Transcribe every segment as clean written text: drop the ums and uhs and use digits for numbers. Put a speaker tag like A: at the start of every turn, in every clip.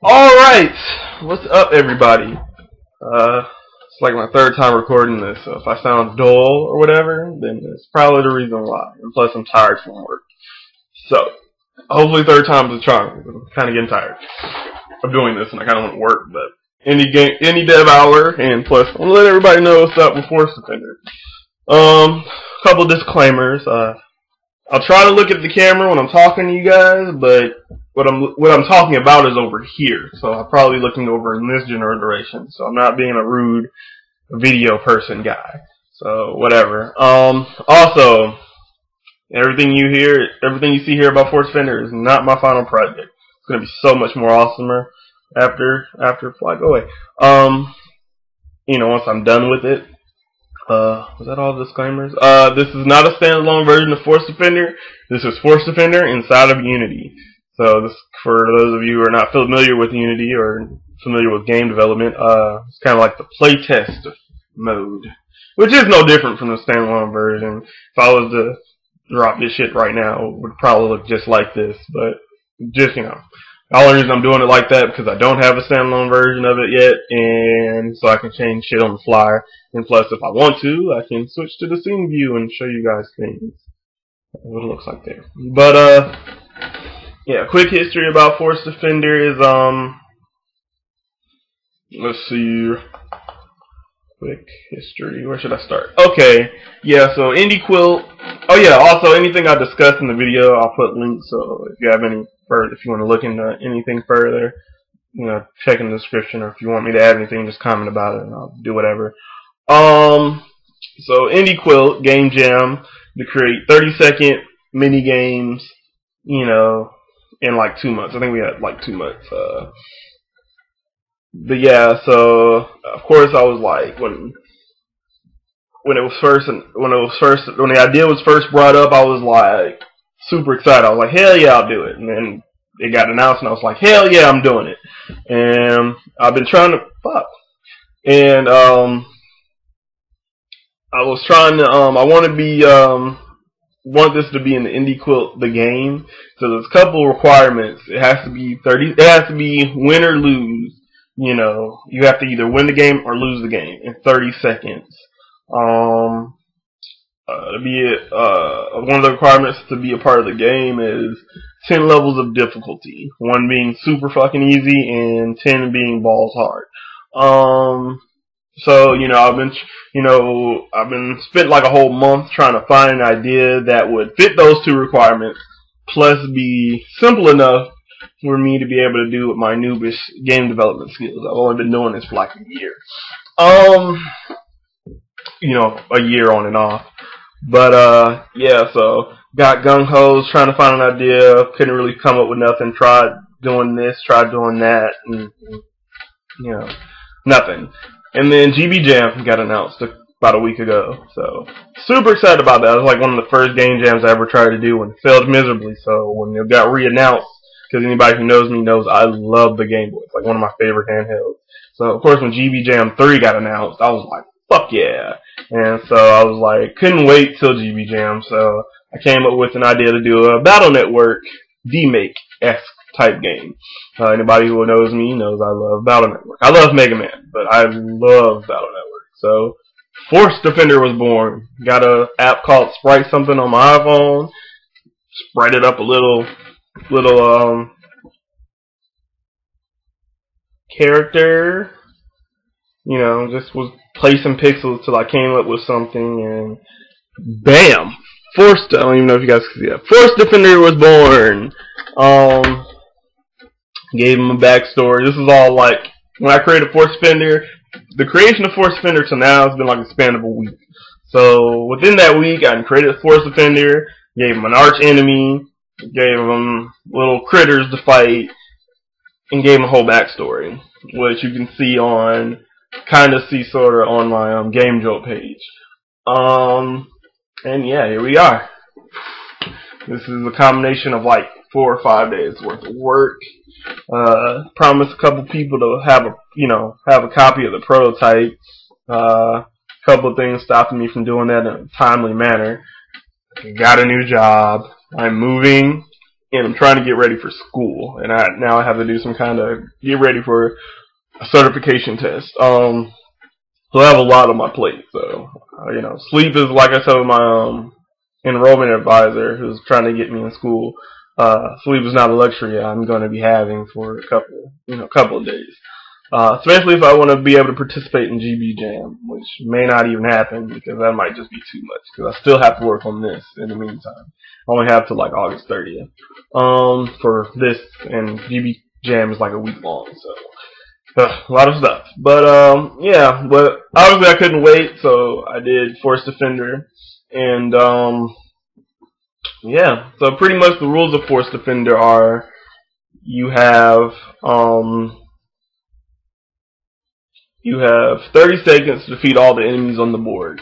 A: Alright, what's up everybody? It's like my third time recording this, so if I sound dull or whatever, then it's probably the reason why. And plus I'm tired from work. So, hopefully third time's a charm. I'm kind of getting tired of doing this and I kind of want to work, but any dev hour, and plus I want to let everybody know what's up with Force Defender. Couple disclaimers. I'll try to look at the camera when I'm talking to you guys, but what I'm talking about is over here. So I'm probably looking over in this general direction. So I'm not being a rude video person guy. So whatever. Also, everything you see here about Force Defender is not my final project. It's gonna be so much more awesomer after Fly Go Away. Once I'm done with it. Was that all the disclaimers? This is not a standalone version of Force Defender. This is Force Defender inside of Unity. So this, for those of you who are not familiar with Unity or familiar with game development, it's kind of like the playtest mode, which is no different from the standalone version. If I was to drop this shit right now, it would probably look just like this, but just, the only reason I'm doing it like that because I don't have a standalone version of it yet, and so I can change shit on the fly. And plus, if I want to, I can switch to the scene view and show you guys things. What it looks like there. But, yeah, quick history about Force Defender is, let's see. Quick history. Where should I start? Okay, yeah, so Indie Quilt. Oh yeah, also anything I discussed in the video, I'll put links, so if you have any further, if you want to look into anything further, check in the description, or if you want me to add anything, just comment about it and I'll do whatever. So Indie Quilt Game Jam to create 30-second mini games, in like 2 months. I think we had like 2 months. But yeah, so of course I was like, when the idea was first brought up, I was like super excited. I was like, hell yeah, I'll do it. And then it got announced, and I was like, hell yeah, I'm doing it. And I've been trying to I was trying to want this to be in the Indie Quilt the game. So there's a couple requirements. It has to be win or lose. You have to either win the game or lose the game in 30 seconds. One of the requirements to be a part of the game is 10 levels of difficulty. 1 being super fucking easy and 10 being balls hard. So, I've been spent like a whole month trying to find an idea that would fit those 2 requirements, plus be simple enough for me to be able to do with my noobish game development skills. I've only been doing this for like a year. A year on and off. But, yeah, so got gung-hos, trying to find an idea, couldn't really come up with nothing, tried doing this, tried doing that, and nothing. And then GB Jam got announced about a week ago, so super excited about that. It was like one of the first game jams I ever tried to do and failed miserably, so when it got re-announced, because anybody who knows me knows I love the Game Boy. It's like one of my favorite handhelds. So, of course, when GB Jam 3 got announced, I was like, fuck yeah. And so I was like, couldn't wait till GB Jam, so I came up with an idea to do a Battle Network D-Make-esque type game. Anybody who knows me knows I love Battle Network. I love Mega Man, but I love Battle Network. So, Force Defender was born. Got an app called Sprite something on my iPhone. Sprite it up a little character, just was placing pixels till I came up with something, and bam! I don't even know if you guys can see that. Force Defender was born. Gave him a backstory. This is all like, when I created Force Defender, the creation of Force Defender to now has been like a span of a week. So within that week, I created Force Defender, gave him an arch enemy, gave him little critters to fight, and gave him a whole backstory, which you can see on, sort of on my Game Jolt page. And yeah, here we are. This is a combination of like 4 or 5 days worth of work. Promised a couple people to have a copy of the prototype. Couple of things stopping me from doing that in a timely manner. Got a new job. I'm moving and I'm trying to get ready for school, and now I have to do some kind of get ready for a certification test. So I have a lot on my plate. So sleep is, like I said with my enrollment advisor who's trying to get me in school. Sleep is not a luxury I'm going to be having for a couple of days. Especially if I want to be able to participate in GB Jam, which may not even happen because that might just be too much. Because I still have to work on this in the meantime. I only have till like August 30th for this, and GB Jam is like a week long, so a lot of stuff. But yeah, but obviously I couldn't wait, so I did Force Defender, and yeah. So pretty much the rules of Force Defender are you have 30 seconds to defeat all the enemies on the board.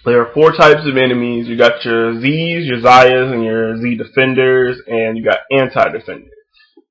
A: There are 4 types of enemies. You got your Zs, your Zayas, and your Z Defenders, and you got Anti-Defender.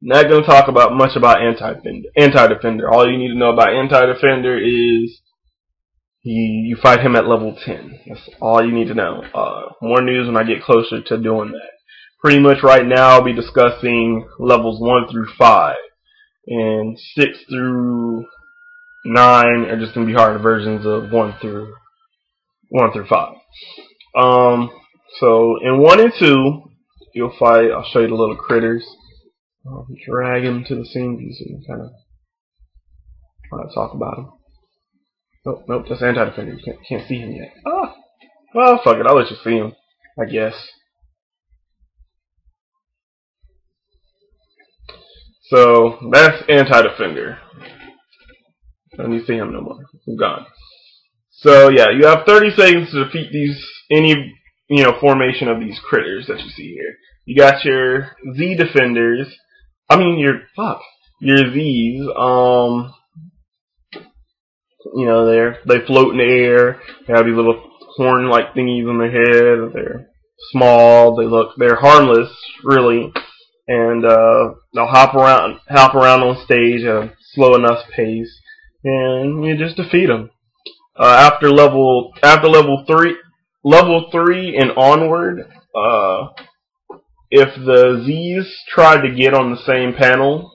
A: Not going to talk about much about Anti-Defender. All you need to know about Anti-Defender is you fight him at level 10. That's all you need to know. More news when I get closer to doing that. Pretty much right now I'll be discussing levels 1 through 5. And 6 through 9 are just going to be harder versions of 1 through 5. So in 1 and 2, you'll fight. I'll show you the little critters. Drag them to the scene view so you can kind of try to talk about them. Nope, that's Anti-Defender. You can't see him yet. Well, fuck it. I'll let you see him, I guess. So that's Anti-Defender. Don't need to see him no more. He's gone. So yeah, you have 30 seconds to defeat any formation of these critters that you see here. You got your Z Defenders. Your Z's. They float in the air. They have these little horn-like thingies on their head. They're small. They're harmless, really. And they'll hop around on stage at a slow enough pace, and you just defeat them. After level 3 and onward, if the Z's try to get on the same panel,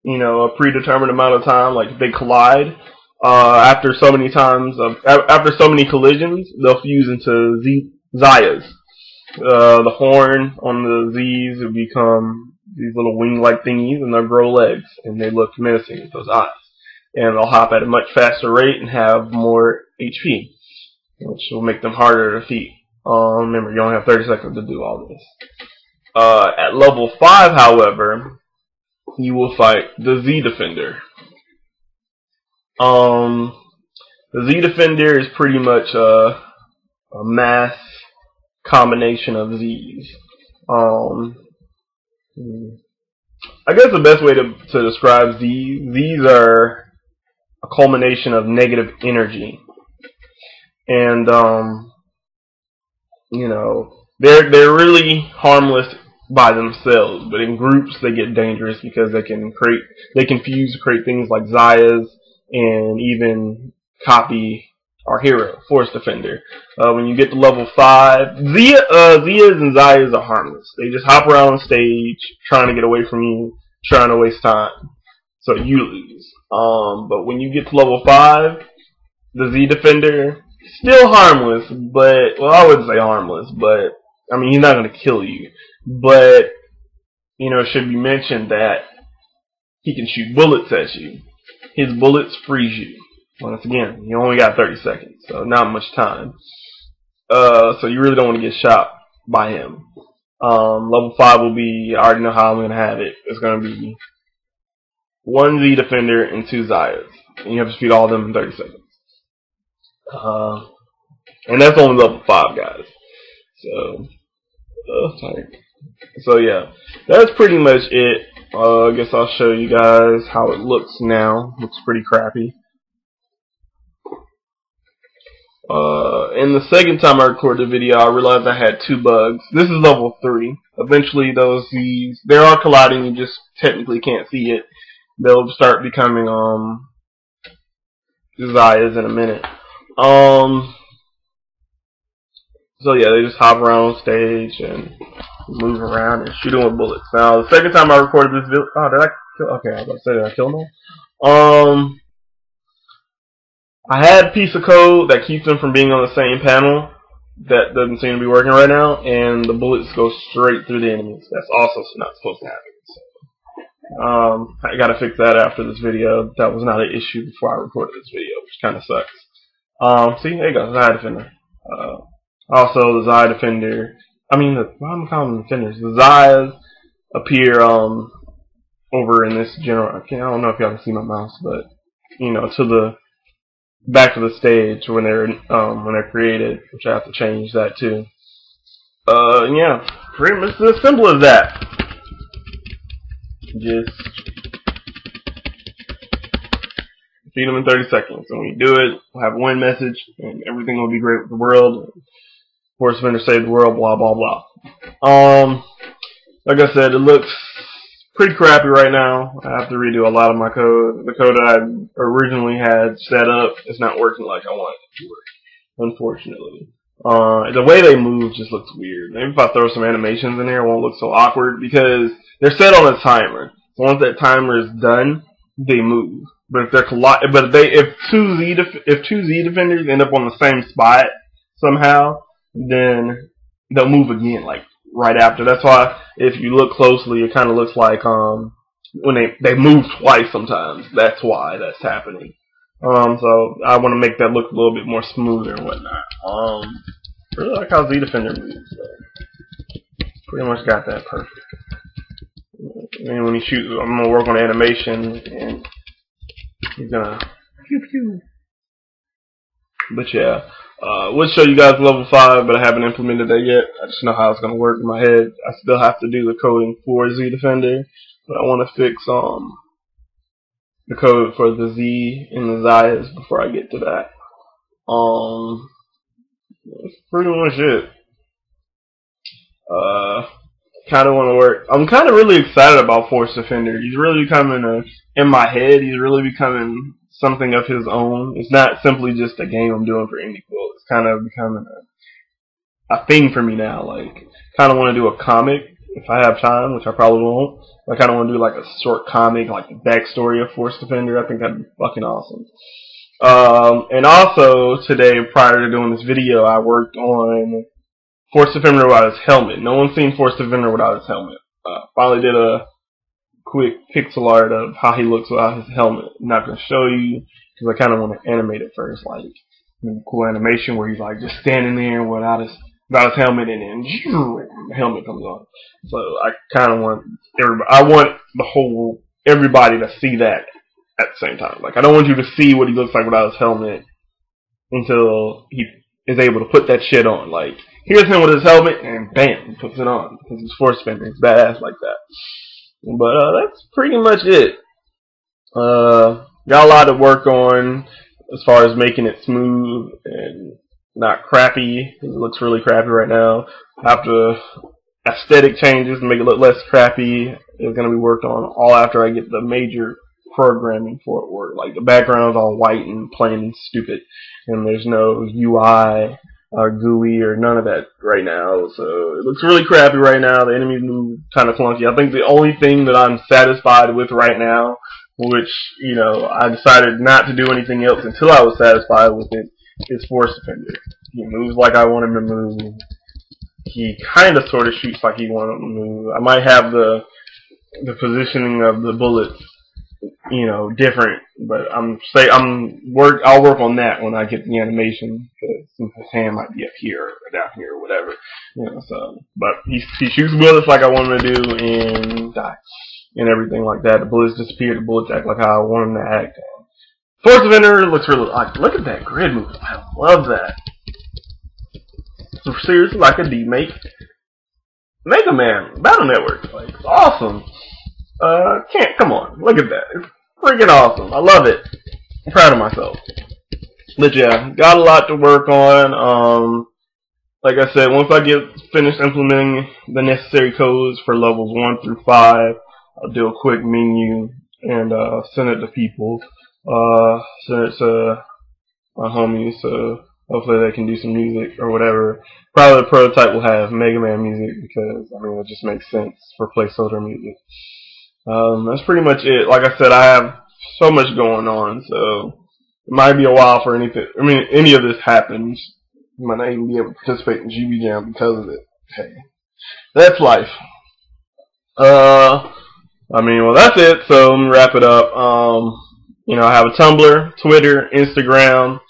A: a predetermined amount of time, like if they collide, after so many collisions, they'll fuse into Zayas. The horn on the Z's will become these little wing-like thingies, and they'll grow legs, and they look menacing with those eyes. And they'll hop at a much faster rate and have more HP, which will make them harder to defeat. Remember, you only have 30 seconds to do all this. At level 5, however, you will fight the Z Defender. The Z Defender is pretty much a mass combination of Z's. I guess the best way to describe Z's are a culmination of negative energy, and they're really harmless by themselves, but in groups they get dangerous because they can fuse to create things like Zayas and even copy our hero, Force Defender. When you get to level 5, Zias and Zayas are harmless. They just hop around on stage, trying to get away from you, trying to waste time. So you lose. But when you get to level 5, the Z Defender, still harmless, but, well, I wouldn't say harmless, but, he's not going to kill you. But, it should be mentioned that he can shoot bullets at you. His bullets freeze you. Once again, you only got 30 seconds, so not much time. So you really don't want to get shot by him. Level 5 will be, I already know how I'm going to have it. It's going to be 1 Z Defender and 2 Zayas. And you have to defeat all of them in 30 seconds. And that's only level 5, guys. So yeah, that's pretty much it. I guess I'll show you guys how it looks now. Looks pretty crappy. In the second time I recorded the video, I realized I had 2 bugs. This is level 3. Eventually those Z's, they are colliding, you just technically can't see it. They'll start becoming Zayas in a minute. So yeah, they just hop around on stage and move around and shoot them with bullets. Now, the second time I recorded this video, oh, did I kill? Okay, I was about to say, did I kill them? I had a piece of code that keeps them from being on the same panel. That doesn't seem to be working right now, and the bullets go straight through the enemies. That's also not supposed to happen. So, I gotta fix that after this video. That was not an issue before I recorded this video, which kind of sucks. See, there you go, Zaya Defender. Also, the Zaya Defender. I mean, why am I calling them defenders? The Zayas appear over in this general. I don't know if y'all can see my mouse, but you know, to the back of the stage when they're created, which I have to change that too. Yeah, pretty much as simple as that. Just feed them in 30 seconds, and when you do it, we'll have a win message, and everything will be great with the world. Force Defender save the world, blah blah blah. Like I said, it looks pretty crappy right now. I have to redo a lot of my code. The code I originally had set up is not working like I wanted it to work, unfortunately. The way they move just looks weird. Maybe if I throw some animations in there, it won't look so awkward because they're set on a timer. So once that timer is done, they move. But if if two Z defenders end up on the same spot somehow, then they'll move again, like right after. That's why if you look closely, it kind of looks like when they move twice sometimes. That's why that's happening. So I want to make that look a little bit more smoother and whatnot. Really like how Z Defender moves. So pretty much got that perfect. And when he shoots, I'm gonna work on animation, and he's gonna pew pew. But yeah. We'll show you guys level 5, but I haven't implemented that yet. I just know how it's going to work in my head. I still have to do the coding for Z Defender, but I want to fix the code for the Z and the Zayas before I get to that. That's pretty much it. Kind of want to work. I'm kind of really excited about Force Defender. He's really becoming in my head. He's really becoming something of his own. It's not simply just a game I'm doing for indie quote. It's kind of becoming a thing for me now. Like, kind of want to do a comic if I have time, which I probably won't. I kind of want to do like a short comic, like the backstory of Force Defender. I think that'd be fucking awesome. And also today, prior to doing this video, I worked on Force Defender without his helmet. No one's seen Force Defender without his helmet. Finally did a quick pixel art of how he looks without his helmet. I'm not going to show you because I kind of want to animate it first, like cool animation where he's like just standing there without his helmet, and then the helmet comes on. So I kind of want everybody to see that at the same time. Like, I don't want you to see what he looks like without his helmet until he is able to put that shit on. Like, here's him with his helmet, and bam, he puts it on because he's Force Defender. He's badass like that. But that's pretty much it. Got a lot to work on as far as making it smooth and not crappy. It looks really crappy right now. After aesthetic changes to make it look less crappy is going to be worked on all after I get the major programming for it work. Like, the background's all white and plain and stupid, and there's no UI or GUI or none of that right now, so it looks really crappy right now. The enemies move kind of clunky. I think the only thing that I'm satisfied with right now, which, you know, I decided not to do anything else until I was satisfied with it, is Force Defender. He moves like I want him to move. He kind of sort of shoots like he wants him to move. I might have the positioning of the bullets, you know, different, but I'll work on that when I get the animation, because his hand might be up here or down here or whatever, you know. So, but he shoots bullets like I want him to do and die and everything like that. The bullets disappear. The bullets act like how I want them to act. Force Defender looks really like, look at that grid movement. I love that. It's seriously like a D-Make Mega Man Battle Network. Like, it's awesome. Come on, look at that. It's freaking awesome. I love it. I'm proud of myself. But yeah, got a lot to work on. Like I said, once I get finished implementing the necessary codes for levels 1 through 5, I'll do a quick menu and send it to people. Send it to my homies so Hopefully they can do some music or whatever. Probably the prototype will have Mega Man music because, I mean, it just makes sense for placeholder music. That's pretty much it. Like I said, I have so much going on, so it might be a while for anything. I mean, any of this happens. You might not even be able to participate in GB Jam because of it. Hey, that's life. Well, that's it. So let me wrap it up. I have a Tumblr, Twitter, Instagram.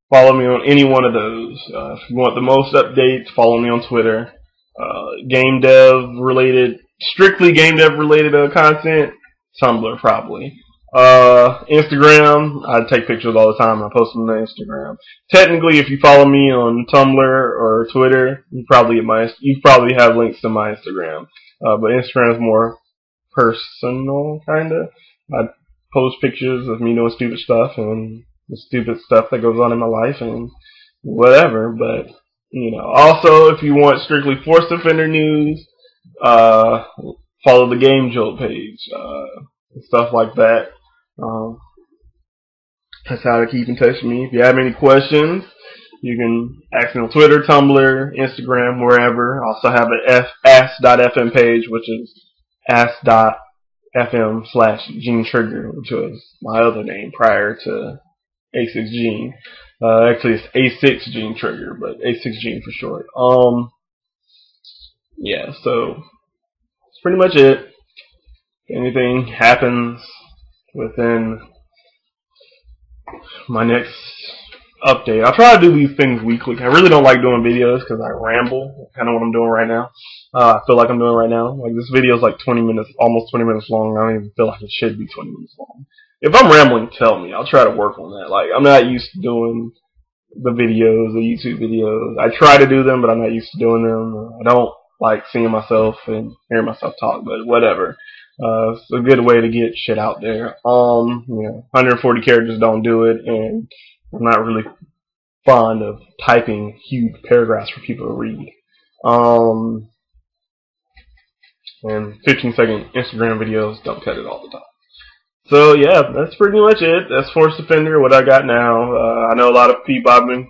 A: Follow me on any one of those. If you want the most updates, follow me on Twitter. Game dev related, strictly game dev related content, Tumblr probably. Instagram, I take pictures all the time. I post them on Instagram. Technically, if you follow me on Tumblr or Twitter, you probably have links to my Instagram. But Instagram is more personal, kinda. I post pictures of me doing stupid stuff and the stupid stuff that goes on in my life and whatever. But also if you want strictly Forced Offender news, follow the Game Jolt page, stuff like that. That's how to keep in touch with me. If you have any questions, you can ask me on Twitter, Tumblr, Instagram, wherever. I also have an ask.fm page, which is ask.fm/Gene Trigger, which was my other name prior to Asix Gene. Actually, it's Asix Gene Trigger, but Asix Gene for short. Yeah, so that's pretty much it. If anything happens within my next update, I'll try to do these things weekly. I really don't like doing videos because I ramble. Kind of what I'm doing right now. I feel like I'm doing right now. Like, this video is like 20 minutes, almost 20 minutes long. I don't even feel like it should be 20 minutes long. If I'm rambling, tell me. I'll try to work on that. Like, I'm not used to doing the videos, the YouTube videos. I try to do them, but I'm not used to doing them. I don't like seeing myself and hearing myself talk, but whatever. It's a good way to get shit out there. 140 characters don't do it, and I'm not really fond of typing huge paragraphs for people to read. And 15-second Instagram videos don't cut it all the time. So yeah, that's pretty much it. That's Forced Offender, what I got now. I know a lot of people, I've been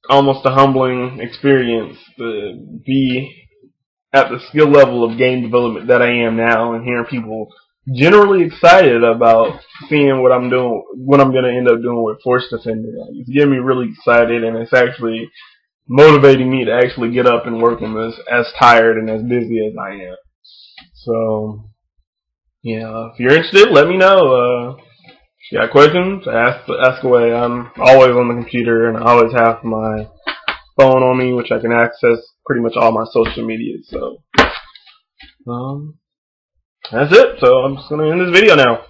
A: almost a humbling experience to be at the skill level of game development that I am now, and hearing people generally excited about seeing what I'm doing, what I'm going to end up doing with Forced Offender. It's getting me really excited, and it's actually motivating me to actually get up and work on this as tired and as busy as I am. So yeah, if you're interested, let me know. If you got questions, ask away. I'm always on the computer, and I always have my phone on me, which I can access pretty much all my social media. So that's it. So I'm just gonna end this video now.